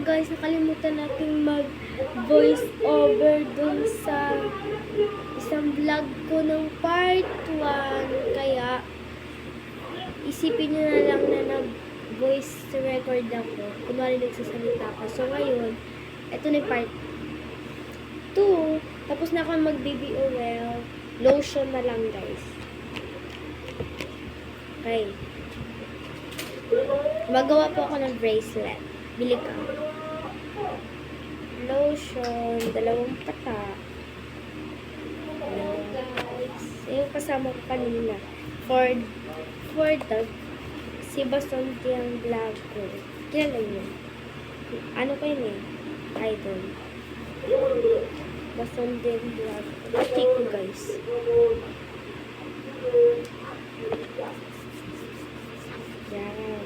guys, nakalimutan nating mag-voice over dun sa isang vlog ko ng part 1. Kaya, isipin nyo na lang na nag-voice record ako. Kunwari nagsasalita ako. So, ngayon, ito na yung part 2. Tapos na ako mag-baby oil. Lotion na lang, guys. Okay. Magawa po ako ng bracelet. Bili ka. Lotion, 2 pata. Guys. Yung kasama ko kanina. For the si Baston Tiang vlog ko. Kilala yun. Ano kayo eh? Idol. Baston Tiang vlog. Take ko guys. Yan.